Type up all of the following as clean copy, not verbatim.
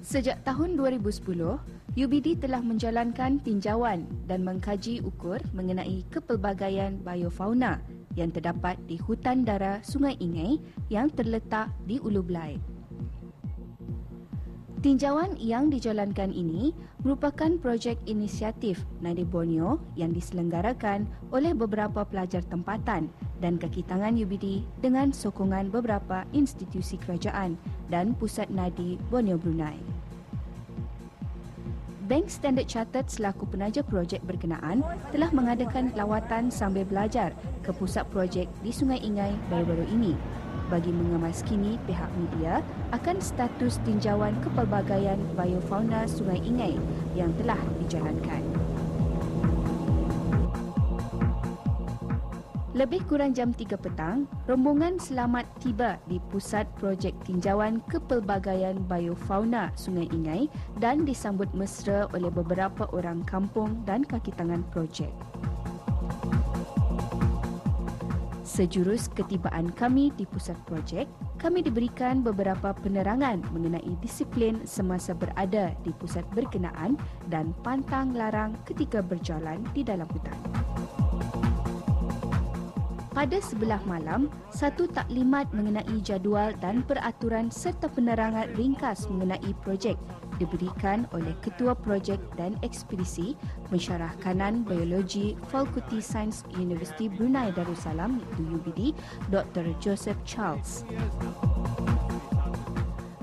Sejak tahun 2010, UBD telah menjalankan tinjauan dan mengkaji ukur mengenai kepelbagaian biofauna yang terdapat di hutan dara Sungai Ingai yang terletak di Ulu Belait. Tinjauan yang dijalankan ini merupakan projek inisiatif Nadi Borneo yang diselenggarakan oleh beberapa pelajar tempatan dan kaki tangan UBD dengan sokongan beberapa institusi kerajaan dan Pusat Nadi Borneo Brunei. Bank Standard Chartered selaku penaja projek berkenaan telah mengadakan lawatan sambil belajar ke pusat projek di Sungai Ingai baru-baru ini bagi mengemaskini pihak media akan status tinjauan kepelbagaian biofauna Sungai Ingai yang telah dijalankan. Lebih kurang jam 3 petang, rombongan selamat tiba di pusat projek tinjauan kepelbagaian biofauna Sungai Ingai dan disambut mesra oleh beberapa orang kampung dan kaki tangan projek. Sejurus ketibaan kami di pusat projek, kami diberikan beberapa penerangan mengenai disiplin semasa berada di pusat berkenaan dan pantang larang ketika berjalan di dalam hutan. Pada sebelah malam, satu taklimat mengenai jadual dan peraturan serta penerangan ringkas mengenai projek diberikan oleh Ketua Projek dan Ekspedisi Mensyarah Kanan Biologi Fakulti Sains Universiti Brunei Darussalam iaitu UBD, Dr. Joseph Charles.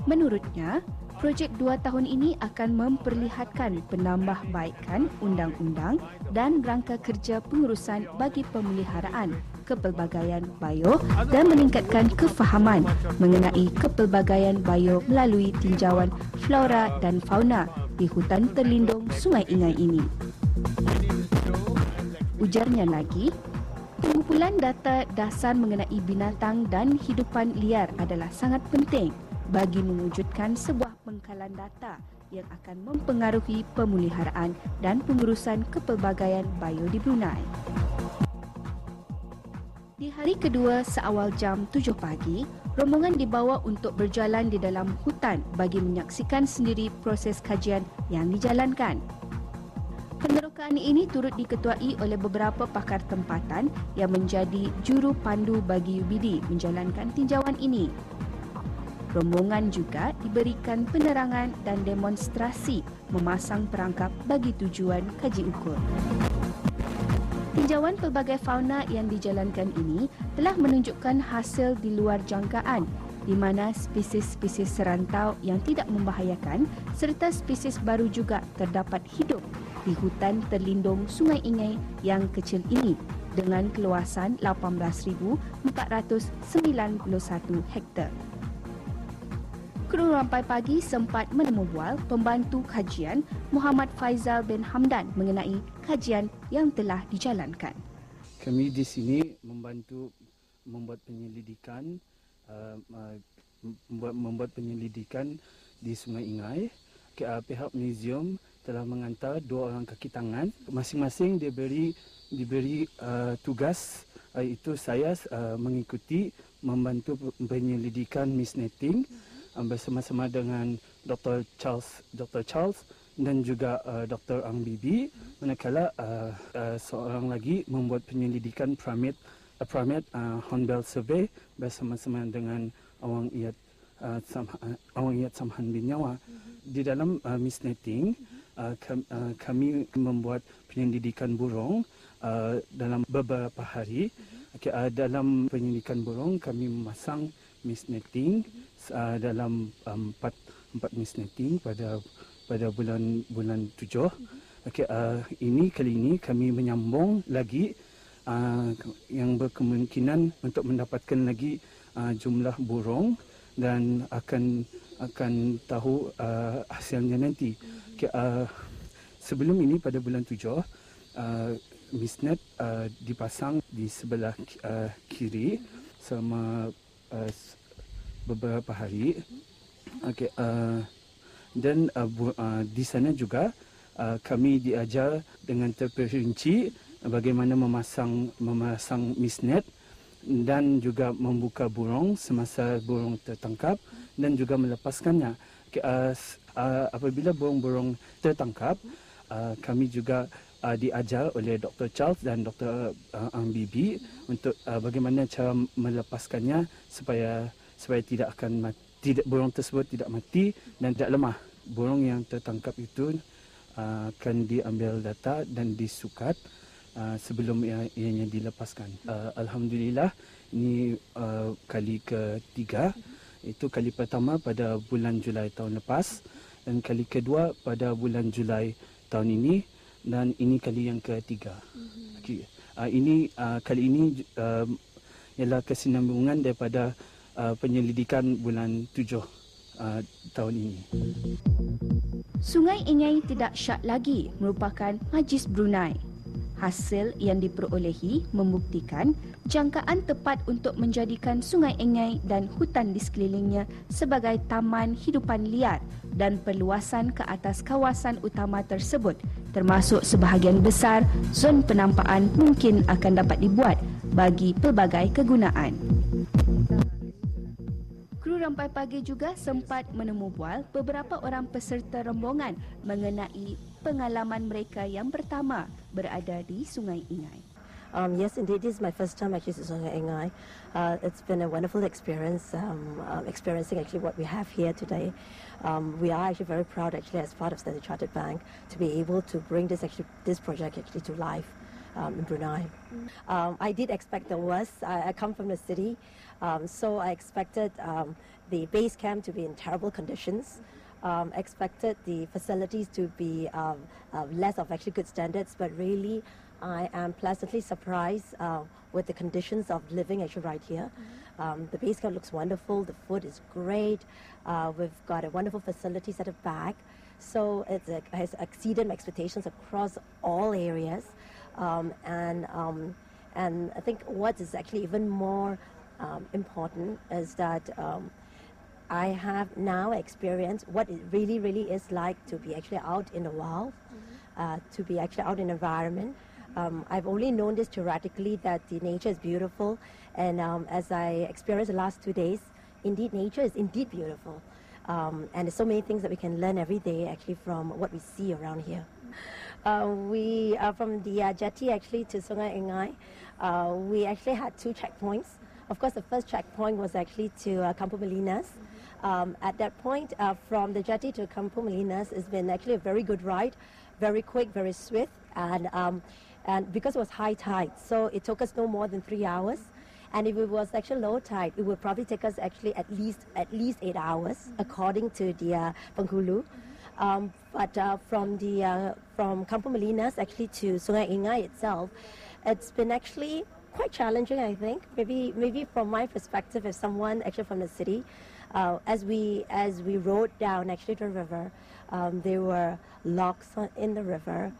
Menurutnya, projek 2 tahun ini akan memperlihatkan penambahbaikan undang-undang dan rangka kerja pengurusan bagi pemeliharaan kepelbagaian bio dan meningkatkan kefahaman mengenai kepelbagaian bio melalui tinjauan flora dan fauna di hutan terlindung Sungai Ingai ini. Ujarnya lagi, pengumpulan data dasar mengenai binatang dan hidupan liar adalah sangat penting bagi mewujudkan sebuah pengkalan data yang akan mempengaruhi pemeliharaan dan pengurusan kepelbagaian bio di Brunei. Di hari kedua seawal jam 7 pagi, rombongan dibawa untuk berjalan di dalam hutan bagi menyaksikan sendiri proses kajian yang dijalankan. Penerokaan ini turut diketuai oleh beberapa pakar tempatan yang menjadi juru pandu bagi UBD menjalankan tinjauan ini. Rombongan juga diberikan penerangan dan demonstrasi memasang perangkap bagi tujuan kaji ukur. Tinjauan pelbagai fauna yang dijalankan ini telah menunjukkan hasil di luar jangkaan di mana spesies-spesies serantau yang tidak membahayakan serta spesies baru juga terdapat hidup di hutan terlindung Sungai Ingai yang kecil ini dengan keluasan 18,491 hektar. Kru Rampai Pagi sempat menemu bual pembantu kajian Muhammad Faizal bin Hamdan mengenai kajian yang telah dijalankan. Kami di sini membantu membuat penyelidikan di Sungai Ingai. Pihak museum telah mengantar 2 orang kaki tangan. Masing-masing diberi tugas, iaitu saya mengikuti membantu penyelidikan misnetting bersama-sama dengan Dr. Charles dan juga Dr. Ang Bibi, manakala seorang lagi membuat penyelidikan primate hornbill survey bersama-sama dengan Awang Iyat Samhan bin Nyawa. Di dalam misnetting, kami membuat penyelidikan burung dalam beberapa hari. Dalam penyelidikan burung, kami memasang misnetting dalam 4 misnetting pada bulan 7. Kali ini kami menyambung lagi yang berkemungkinan untuk mendapatkan lagi jumlah burung dan akan tahu hasilnya nanti. Sebelum ini pada bulan 7 misnet dipasang di sebelah kiri selama beberapa hari. Dan di sana juga kami diajar dengan terperinci bagaimana memasang misnet dan juga membuka burung semasa burung tertangkap dan juga melepaskannya. apabila burung-burung tertangkap, kami juga diajar oleh Dr. Charles dan Dr. Ang Bibi untuk bagaimana cara melepaskannya supaya tidak akan mati, burung tersebut tidak mati dan tidak lemah. Burung yang tertangkap itu akan diambil data dan disukat sebelum ianya dilepaskan. Alhamdulillah, ini kali ketiga. Itu kali pertama pada bulan Julai tahun lepas dan kali kedua pada bulan Julai tahun ini, dan ini kali yang ketiga. Okay. Kali ini ialah kesinambungan daripada penyelidikan bulan 7 tahun ini. Sungai Ingai tidak syak lagi merupakan Majlis Brunei. Hasil yang diperolehi membuktikan jangkaan tepat untuk menjadikan Sungai Ingai dan hutan di sekelilingnya sebagai taman hidupan liar dan perluasan ke atas kawasan utama tersebut, termasuk sebahagian besar zon penampakan mungkin akan dapat dibuat bagi pelbagai kegunaan. Kru Rampai Pagi juga sempat menemu bual beberapa orang peserta rombongan mengenai pengalaman mereka yang pertama berada di Sungai Ingai. Yes, indeed, this is my first time actually to Sungai Ingai. It's been a wonderful experience, experiencing actually what we have here today. We are actually very proud actually as part of Standard Chartered Bank to be able to bring this project actually to life in Brunei. I did expect the worst. I come from the city, so I expected the base camp to be in terrible conditions. Expected the facilities to be less of actually good standards, but really I am pleasantly surprised with the conditions of living actually right here. The base camp looks wonderful, the food is great, we've got a wonderful facilities at the back, so it has exceeded my expectations across all areas. And I think what is actually even more important is that I have now experienced what it really, really is like to be actually out in the wild, to be actually out in the environment. I've only known this theoretically, that the nature is beautiful, and as I experienced the last 2 days, indeed nature is indeed beautiful. And there's so many things that we can learn every day actually from what we see around here. We from the jetty actually to Sungai Ingai, we actually had 2 checkpoints. Of course, the first checkpoint was actually to Kampung Melinas. At that point, from the jetty to Kampung Melinas, it's been actually a very good ride, very quick, very swift, and because it was high tide, so it took us no more than 3 hours. And if it was actually low tide, it would probably take us actually at least 8 hours, according to the Bengkulu. But from Kampung Melinas actually to Sungai Ingai itself, it's been actually quite challenging, I think. Maybe from my perspective, as someone actually from the city, as we rode down actually to the river, there were locks in the river,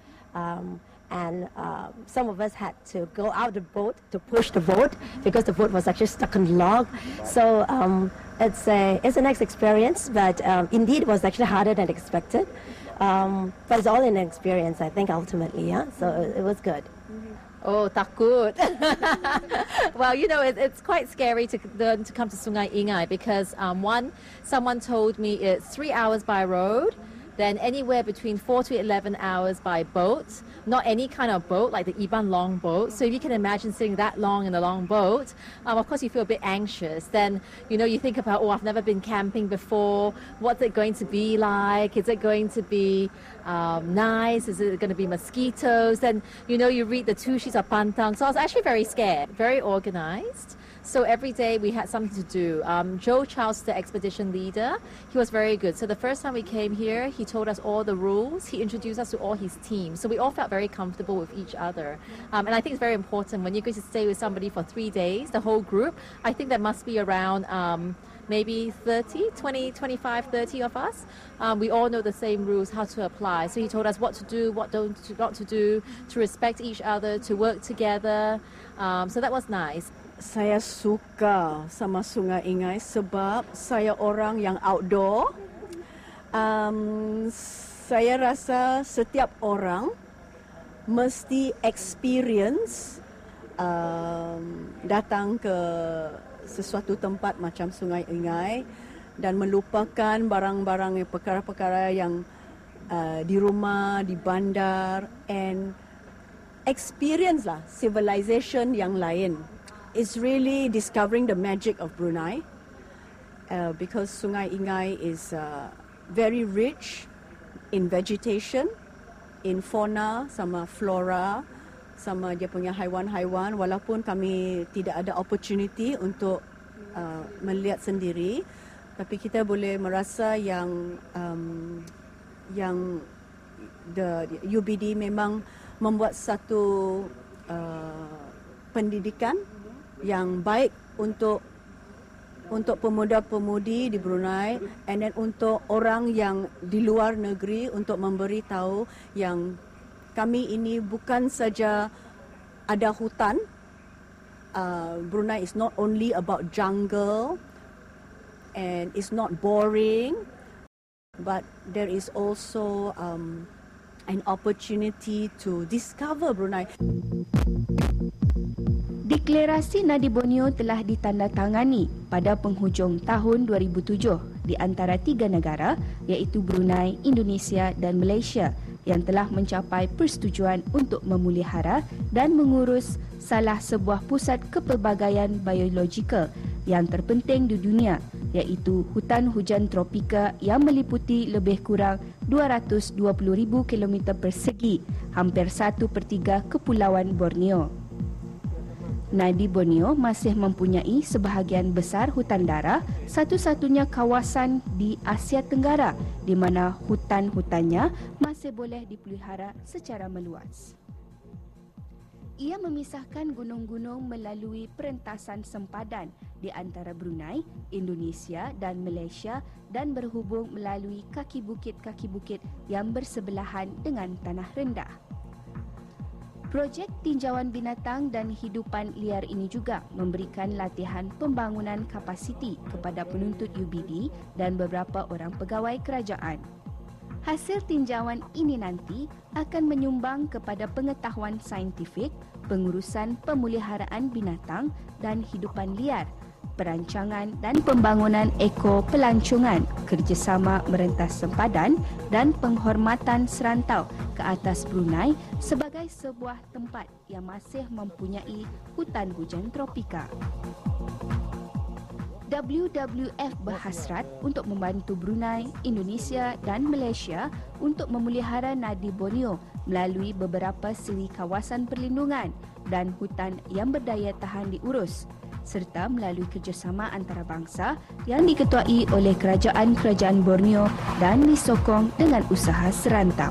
and some of us had to go out the boat to push the boat because the boat was actually stuck on the log. So it's a nice experience, but indeed it was actually harder than expected. But it's all in an experience, I think, ultimately. Yeah, so it was good. Oh, takut. Well, you know, it's quite scary to come to Sungai Ingai because someone told me it's 3 hours by road, then anywhere between 4 to 11 hours by boat. Not any kind of boat, like the Iban long boat. So if you can imagine sitting that long in a long boat, of course you feel a bit anxious. Then, you know, you think about, oh, I've never been camping before. What's it going to be like? Is it going to be nice? Is it going to be mosquitoes? Then, you know, you read the 2 sheets of pantang. So I was actually very scared, very organized. So every day we had something to do. Joe Charles, the expedition leader, he was very good. So the first time we came here, he told us all the rules. He introduced us to all his team. So we all felt very comfortable with each other. And I think it's very important when you're going to stay with somebody for 3 days, the whole group, I think there must be around maybe 30, 20, 25, 30 of us. We all know the same rules, how to apply. So he told us what to do, what not to do, to respect each other, to work together. So that was nice. Saya suka sama Sungai Ingai sebab saya orang yang outdoor. Saya rasa setiap orang mesti experience datang ke sesuatu tempat macam Sungai Ingai dan melupakan barang-barang, perkara-perkara yang di rumah, di bandar, and experience lah civilization yang lain. It's really discovering the magic of Brunei because Sungai Ingai is very rich in vegetation, in fauna sama flora, sama dia punya haiwan-haiwan. Walaupun kami tidak ada opportunity untuk melihat sendiri, tapi kita boleh merasa yang the UBD memang membuat satu pendidikan yang baik untuk pemuda-pemudi di Brunei, and then untuk orang yang di luar negeri untuk memberi tahu yang kami ini bukan saja ada hutan. Brunei is not only about jungle and it's not boring, but there is also an opportunity to discover Brunei. Deklarasi Nadi Borneo telah ditandatangani pada penghujung tahun 2007 di antara 3 negara iaitu Brunei, Indonesia dan Malaysia yang telah mencapai persetujuan untuk memelihara dan mengurus salah sebuah pusat kepelbagaian biologikal yang terpenting di dunia iaitu hutan hujan tropika yang meliputi lebih kurang 220,000 km persegi, hampir 1/3 Kepulauan Borneo. Nadi Borneo masih mempunyai sebahagian besar hutan dara, satu-satunya kawasan di Asia Tenggara di mana hutan-hutannya masih boleh dipelihara secara meluas. Ia memisahkan gunung-gunung melalui perentasan sempadan di antara Brunei, Indonesia dan Malaysia dan berhubung melalui kaki bukit yang bersebelahan dengan tanah rendah. Projek tinjauan binatang dan hidupan liar ini juga memberikan latihan pembangunan kapasiti kepada penuntut UBD dan beberapa orang pegawai kerajaan. Hasil tinjauan ini nanti akan menyumbang kepada pengetahuan saintifik, pengurusan pemeliharaan binatang dan hidupan liar, perancangan dan pembangunan eko-pelancongan, kerjasama merentas sempadan dan penghormatan serantau ke atas Brunei sebagai sebuah tempat yang masih mempunyai hutan hujan tropika. WWF berhasrat untuk membantu Brunei, Indonesia dan Malaysia untuk memelihara Nadi Borneo melalui beberapa siri kawasan perlindungan dan hutan yang berdaya tahan diurus serta melalui kerjasama antarabangsa yang diketuai oleh kerajaan-kerajaan Borneo dan disokong dengan usaha serantau.